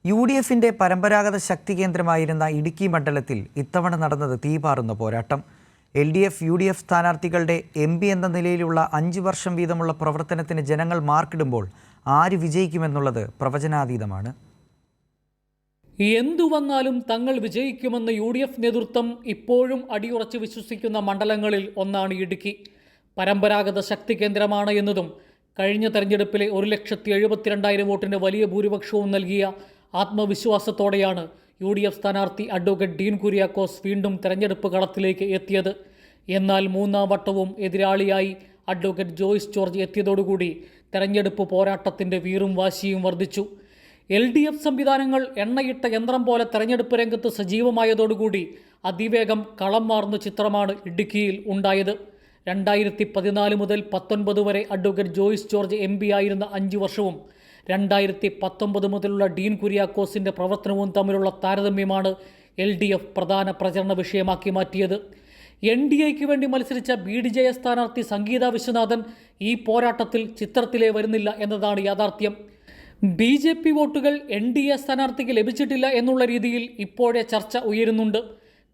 യു.ഡി.എഫിന്റെ പരമ്പരാഗത ശക്തി കേന്ദ്രമായിരുന്ന ഇടുക്കി മണ്ഡലത്തിൽ ഇത്തവണ നടന്നത് തീപാറുന്ന പോരാട്ടം. എൽ.ഡി.എഫ്, യു.ഡി.എഫ് സ്ഥാനാർത്ഥികളുടെ എം.പി എന്ന നിലയിലുള്ള 5 വർഷം വീതമുള്ള പ്രവർത്തനത്തിന് ജനങ്ങൾ മാർക്കിടുമ്പോൾ ആര് വിജയിക്കുമെന്നുള്ളത് പ്രവചനാതീതമാണ്. എന്തു വന്നാലും തങ്ങൾ വിജയിക്കുമെന്ന് യു.ഡി.എഫ് നേതൃത്വം ഇപ്പോഴും അടിയുറച്ച് വിശ്വസിക്കുന്ന മണ്ഡലങ്ങളിൽ ഒന്നാണ് ഇടുക്കി. പരമ്പരാഗത ശക്തി കേന്ദ്രമാണ് എന്നതും കഴിഞ്ഞ തെരഞ്ഞെടുപ്പിലെ 1,72,000 വോട്ടിൻ്റെ വലിയ ഭൂരിപക്ഷവും നൽകിയ ആത്മവിശ്വാസത്തോടെയാണ് യു.ഡി.എഫ് സ്ഥാനാർത്ഥി അഡ്വക്കേറ്റ് ഡീൻ കുര്യാക്കോസ് വീണ്ടും തെരഞ്ഞെടുപ്പ് കളത്തിലേക്ക് എത്തിയത്. എന്നാൽ മൂന്നാം വട്ടവും എതിരാളിയായി അഡ്വക്കേറ്റ് ജോയ്സ് ജോർജ് എത്തിയതോടുകൂടി തെരഞ്ഞെടുപ്പ് പോരാട്ടത്തിൻ്റെ വീറും വാശിയും വർദ്ധിച്ചു. എൽ.ഡി.എഫ് സംവിധാനങ്ങൾ എണ്ണയിട്ട യന്ത്രം പോലെ തെരഞ്ഞെടുപ്പ് രംഗത്ത് സജീവമായതോടുകൂടി അതിവേഗം കളം മാറുന്ന ചിത്രമാണ് ഇടുക്കിയിൽ ഉണ്ടായത്. 2014 മുതൽ 19 വരെ അഡ്വക്കേറ്റ് ജോയ്സ് ജോർജ് എം.പി ആയിരുന്ന 5 വർഷവും 2019 മുതലുള്ള ഡീൻ കുര്യാക്കോസിൻ്റെ പ്രവർത്തനവും തമ്മിലുള്ള താരതമ്യമാണ് എൽ.ഡി.എഫ് പ്രധാന പ്രചരണ വിഷയമാക്കി മാറ്റിയത്. എൻ.ഡി.എക്ക് വേണ്ടി മത്സരിച്ച ബി.ഡി.ജെ സ്ഥാനാർത്ഥി സംഗീത വിശ്വനാഥൻ ഈ പോരാട്ടത്തിൽ ചിത്രത്തിലേ വരുന്നില്ല എന്നതാണ് യാഥാർത്ഥ്യം. ബി.ജെ.പി വോട്ടുകൾ എൻ.ഡി.എ സ്ഥാനാർത്ഥിക്ക് ലഭിച്ചിട്ടില്ല എന്നുള്ള രീതിയിൽ ഇപ്പോഴേ ചർച്ച ഉയരുന്നുണ്ട്.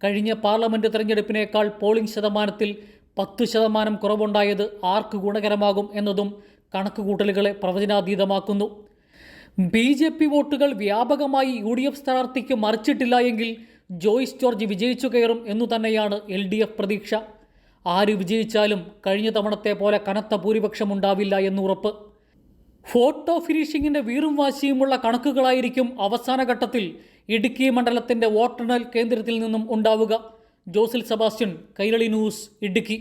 കഴിഞ്ഞ പാർലമെൻറ്റ് തെരഞ്ഞെടുപ്പിനേക്കാൾ പോളിംഗ് ശതമാനത്തിൽ 10% കുറവുണ്ടായത് ആർക്ക് ഗുണകരമാകും എന്നതും കണക്കുകൂട്ടലുകളെ പ്രവചനാതീതമാക്കുന്നു. ബി.ജെ.പി വോട്ടുകൾ വ്യാപകമായി യു.ഡി.എഫ് സ്ഥാനാർത്ഥിക്ക് മറിച്ചിട്ടില്ല എങ്കിൽ ജോയ്സ് ജോർജ് വിജയിച്ചു കയറും എന്നു തന്നെയാണ് എൽ.ഡി.എഫ് പ്രതീക്ഷ. ആര് വിജയിച്ചാലും കഴിഞ്ഞ തവണത്തെ പോലെ കനത്ത ഭൂരിപക്ഷം ഉണ്ടാവില്ല എന്നുറപ്പ്. ഫോട്ടോ ഫിനിഷിങ്ങിൻ്റെ വീറും വാശിയുമുള്ള കണക്കുകളായിരിക്കും അവസാന ഘട്ടത്തിൽ ഇടുക്കി മണ്ഡലത്തിൻ്റെ വോട്ടെണ്ണൽ കേന്ദ്രത്തിൽ നിന്നും ഉണ്ടാവുക. ജോസിൽ സെബാസ്റ്റ്യൻ, കൈരളി ന്യൂസ്, ഇടുക്കി.